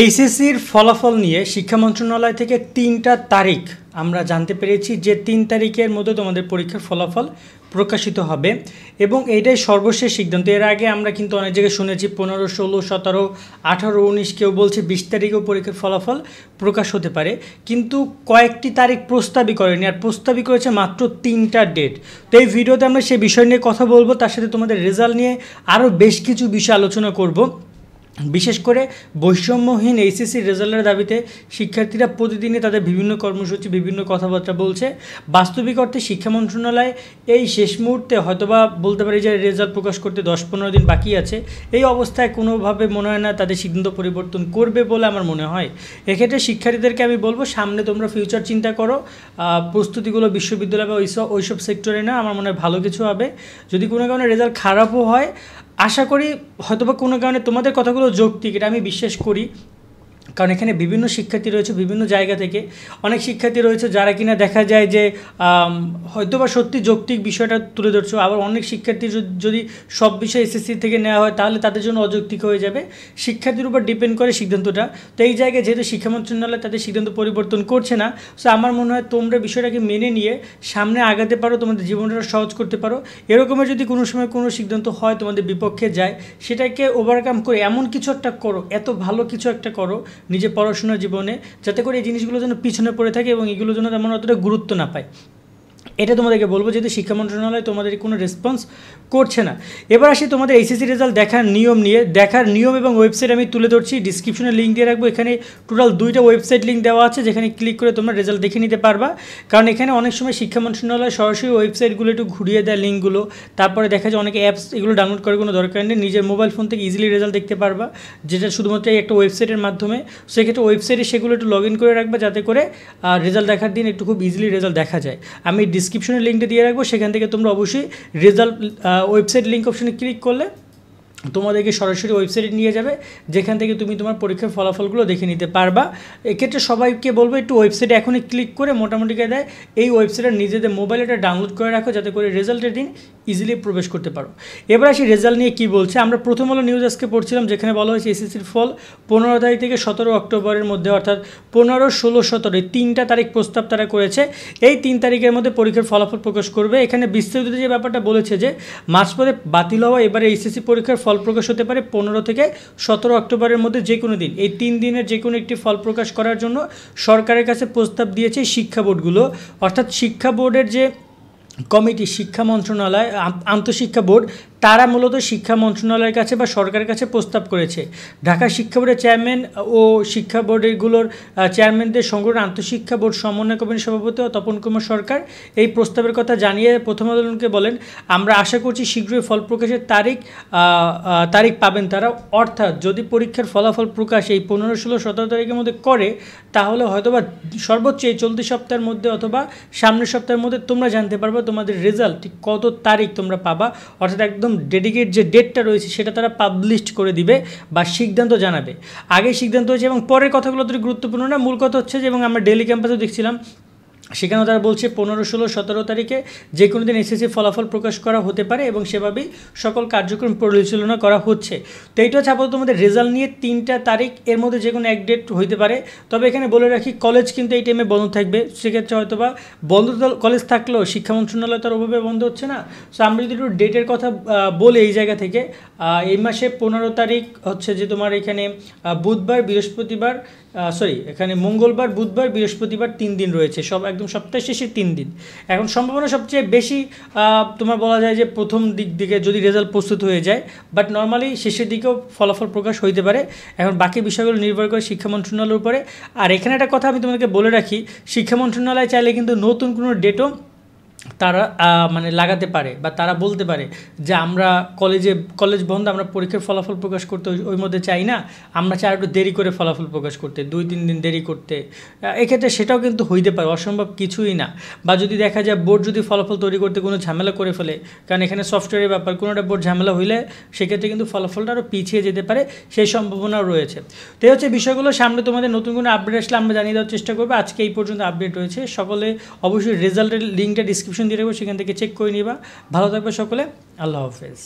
এইচএসসির ফলাফল নিয়ে শিক্ষা মন্ত্রণালয় থেকে ৩টা তারিখ আমরা জানতে পেরেছি যে ৩ তারিখের মধ্যে তোমাদের পরীক্ষার ফলাফল প্রকাশিত হবে এবং এইটাই সর্বশেষ সিদ্ধান্ত। এর আগে আমরা কিন্তু অনেক জায়গায় শুনেছি 15, 16, 17, 18, 19, কেউ বলছে 20 তারিখেও পরীক্ষার ফলাফল প্রকাশ হতে পারে, কিন্তু কয়েকটি তারিখ প্রস্তাবই করেনি, আর প্রস্তাবই করেছে মাত্র 3টা ডেট। তো এই ভিডিওতে আমরা সেই বিষয় নিয়ে কথা বলবো, তার সাথে তোমাদের রেজাল্ট নিয়ে আরও বেশ কিছু বিষয় আলোচনা করব। বিশেষ করে বৈষম্যহীন এইচএসসি রেজাল্টের দাবিতে শিক্ষার্থীরা প্রতিদিনই তাদের বিভিন্ন কর্মসূচি, বিভিন্ন কথাবার্তা বলছে। বাস্তবিক অর্থে শিক্ষা মন্ত্রণালয় এই শেষ মুহূর্তে হয়তোবা বলতে পারি যে রেজাল্ট প্রকাশ করতে 10-15 দিন বাকি আছে। এই অবস্থায় কোনোভাবে মনে হয় না তাদের সিদ্ধান্ত পরিবর্তন করবে বলে আমার মনে হয়। এক্ষেত্রে শিক্ষার্থীদেরকে আমি বলবো, সামনে তোমরা ফিউচার চিন্তা করো, প্রস্তুতিগুলো বিশ্ববিদ্যালয় বা ওইসব সেক্টরে না, আমার মনে হয় ভালো কিছু হবে। যদি কোনো কারণে রেজাল্ট খারাপও হয়, আশা করি হয়তোবা কোনো কারণে তোমাদের কথাগুলো যৌক্তিক, এটা আমি বিশ্বাস করি। কারণ এখানে বিভিন্ন শিক্ষার্থী রয়েছে বিভিন্ন জায়গা থেকে, অনেক শিক্ষার্থী রয়েছে যারা কিনা দেখা যায় যে হয়তোবা সত্যি যৌক্তিক বিষয়টা তুলে ধরছো, আবার অনেক শিক্ষার্থী যদি সব বিষয় এসএসসি থেকে নেওয়া হয় তাহলে তাদের জন্য অযৌক্তিক হয়ে যাবে। শিক্ষার্থীর উপর ডিপেন্ড করে সিদ্ধান্তটা। তো এই জায়গায় যেহেতু শিক্ষা মন্ত্রণালয় তাদের সিদ্ধান্ত পরিবর্তন করছে না, সো আমার মনে হয় তোমরা বিষয়টাকে মেনে নিয়ে সামনে আগাতে পারো, তোমাদের জীবনটা সহজ করতে পারো। এরকমের যদি কোনো সময় কোনো সিদ্ধান্ত হয় তোমাদের বিপক্ষে যায়, সেটাকে ওভারকাম করে এমন কিছু একটা করো, এত ভালো কিছু একটা করো নিজে পড়াশোনার জীবনে, যাতে করে এই জিনিসগুলো যেন পিছনে পড়ে থাকে এবং এগুলো যেন তেমন অতটা গুরুত্ব না পায়। এটা তোমাদেরকে বলবো, যেহেতু শিক্ষা মন্ত্রণালয় তোমাদের কোনো রেসপন্স করছে না। এবার আসি তোমাদের এইচএসসি রেজাল্ট দেখার নিয়ম নিয়ে। দেখার নিয়ম এবং ওয়েবসাইট আমি তুলে ধরছি, ডিসক্রিপশনে লিঙ্ক দিয়ে রাখবো। এখানে টোটাল 2টা ওয়েবসাইট লিঙ্ক দেওয়া আছে, যেখানে ক্লিক করে তোমরা রেজাল্ট দেখে নিতে পারবা। কারণ এখানে অনেক সময় শিক্ষা মন্ত্রণালয় সরাসরি ওয়েবসাইটগুলো একটু ঘুরিয়ে দেয় লিঙ্কগুলো, তারপরে দেখা যায় অনেকে অ্যাপস এগুলো ডাউনলোড করার কোনো দরকার নেই, নিজের মোবাইল ফোন থেকে ইজিলি রেজাল্ট দেখতে পারবা, যেটা শুধুমাত্র এই একটা ওয়েবসাইটের মাধ্যমে। সেক্ষেত্রে ওয়েবসাইটে সেগুলো একটু লগ ইন করে রাখবা, যাতে করে রেজাল্ট দেখার দিন একটু খুব ইজিলি রেজাল্ট দেখা যায়। আমি ডিসক্রিপশনের লিঙ্কটা দিয়ে রাখবো, সেখান থেকে তোমরা অবশ্যই রেজাল্ট ওয়েবসাইট লিঙ্ক অপশনে ক্লিক করলে তোমাদেরকে সরাসরি ওয়েবসাইটে নিয়ে যাবে, যেখান থেকে তুমি তোমার পরীক্ষার ফলাফলগুলো দেখে নিতে পারবা। এক্ষেত্রে সবাইকে বলবো একটু ওয়েবসাইটে এখনই ক্লিক করে মোটামুটি দেয় এই ওয়েবসাইটে নিজেদের মোবাইলে এটা ডাউনলোড করে রাখো, যাতে করে রেজাল্টের দিন ইজিলি প্রবেশ করতে পারো। এবার আসি রেজাল্ট নিয়ে কী বলছে। আমরা প্রথম আলো নিউজ আজকে পড়ছিলাম, যেখানে বলা হয়েছে এসএসসির ফল 15 তারিখ থেকে 17 অক্টোবরের মধ্যে, অর্থাৎ 15, 16, 17 এই 3টা তারিখ প্রস্তাব তারা করেছে। এই 3 তারিখের মধ্যে পরীক্ষার ফলাফল প্রকাশ করবে। এখানে বিস্তারিত যে ব্যাপারটা বলেছে যে মাঝপথে বাতিল হওয়া এবারে এইচএসসি পরীক্ষার ফল প্রকাশ হতে পারে 15 থেকে 17 অক্টোবরের মধ্যে যে কোনো দিন। এই 3 দিনের যে কোনো একটি ফল প্রকাশ করার জন্য সরকারের কাছে প্রস্তাব দিয়েছে শিক্ষা বোর্ডগুলো, অর্থাৎ শিক্ষা বোর্ডের যে কমিটি, শিক্ষা মন্ত্রণালয়, আন্তঃশিক্ষা বোর্ড, তারা মূলত শিক্ষা মন্ত্রণালয়ের কাছে বা সরকারের কাছে প্রস্তাব করেছে। ঢাকা শিক্ষা বোর্ডের চেয়ারম্যান ও শিক্ষা বোর্ডগুলোর চেয়ারম্যানদের সংগঠন আন্তঃশিক্ষা বোর্ড সমন্বয় কমিটির সভাপতি তপন কুমার সরকার এই প্রস্তাবের কথা জানিয়ে প্রথম আলোকে বলেন, আমরা আশা করছি শীঘ্রই ফল প্রকাশের তারিখ পাবেন তারা। অর্থাৎ যদি পরীক্ষার ফলাফল প্রকাশ এই 15, 16, 17 তারিখের মধ্যে করে, তাহলে হয়তোবা সর্বোচ্চ এই চলতি সপ্তাহের মধ্যে অথবা সামনের সপ্তাহের মধ্যে তোমরা জানতে পারবে তোমাদের রেজাল্ট ঠিক কত তারিখ তোমরা পাবা। অর্থাৎ একদম ডেডিকেট যে ডেটটা রয়েছে সেটা তারা পাবলিশ করে দিবে বা সিদ্ধান্ত জানাবে। আগে সিদ্ধান্ত হয়েছে এবং পরের কথাগুলো তো গুরুত্বপূর্ণ না, মূল কথা হচ্ছে যে, এবং আমরা ডেইলি ক্যাম্পাসে দেখছিলাম সেখানেও তারা বলছে 15, 16, 17 তারিখে যে কোনো দিন এসএসসি ফলাফল প্রকাশ করা হতে পারে এবং সেভাবেই সকল কার্যক্রম পরিচালনা করা হচ্ছে। তো এইটা হচ্ছে আপাতত তোমাদের রেজাল্ট নিয়ে 3টা তারিখ, এর মধ্যে যে কোনো এক ডেট হইতে পারে। তবে এখানে বলে রাখি, কলেজ কিন্তু এই টাইমে বন্ধ থাকবে। সেক্ষেত্রে হয়তো বা বন্ধ কলেজ থাকলেও শিক্ষা মন্ত্রণালয় তার ওভাবে বন্ধ হচ্ছে না। সো আমরা যদি একটু ডেটের কথা বলে এই জায়গা থেকে, এই মাসে 15 তারিখ হচ্ছে যে তোমার এখানে বুধবার, বৃহস্পতিবার, এখানে মঙ্গলবার, বুধবার, বৃহস্পতিবার 3 দিন রয়েছে, সব একদম সপ্তাহ শেষে 3 দিন। এখন সম্ভাবনা সবচেয়ে বেশি তোমার বলা যায় যে প্রথম দিকে যদি রেজাল্ট প্রস্তুত হয়ে যায়, বাট নর্মালি শেষের দিকেও ফলাফল প্রকাশ হইতে পারে। এখন বাকি বিষয়গুলো নির্ভর করে শিক্ষা মন্ত্রণালয়ের উপরে। আর এখানে একটা কথা আমি তোমাদেরকে বলে রাখি, শিক্ষা মন্ত্রণালয় চাইলে কিন্তু নতুন কোনো ডেটও তারা মানে লাগাতে পারে বা তারা বলতে পারে যে আমরা কলেজ বন্ধ, আমরা পরীক্ষার ফলাফল প্রকাশ করতে ওই মধ্যে চাই না, আমরা চাই একটু দেরি করে ফলাফল প্রকাশ করতে, 2-3 দিন দেরি করতে। এক্ষেত্রে সেটাও কিন্তু হইতে পারে, অসম্ভব কিছুই না। বা যদি দেখা যায় বোর্ড যদি ফলাফল তৈরি করতে কোনো ঝামেলা করে ফেলে, কারণ এখানে সফটওয়্যারের ব্যাপার, কোনোটা বোর্ড ঝামেলা হইলে সেক্ষেত্রে কিন্তু ফলাফলটা আরও পিছিয়ে যেতে পারে, সেই সম্ভাবনাও রয়েছে। তো এই হচ্ছে বিষয়গুলো। সামনে তোমাদের নতুন কোনো আপডেট আসলে আমরা জানিয়ে দেওয়ার চেষ্টা করবো। আজকে এই পর্যন্ত আপডেট রয়েছে। সকলে অবশ্যই রেজাল্টের লিঙ্কটা ডিসক্রিপশন দিয়ে রাখবো, সেখান থেকে চেক করে নিবা। ভালো থাকবে সকলে, আল্লাহ হাফেজ।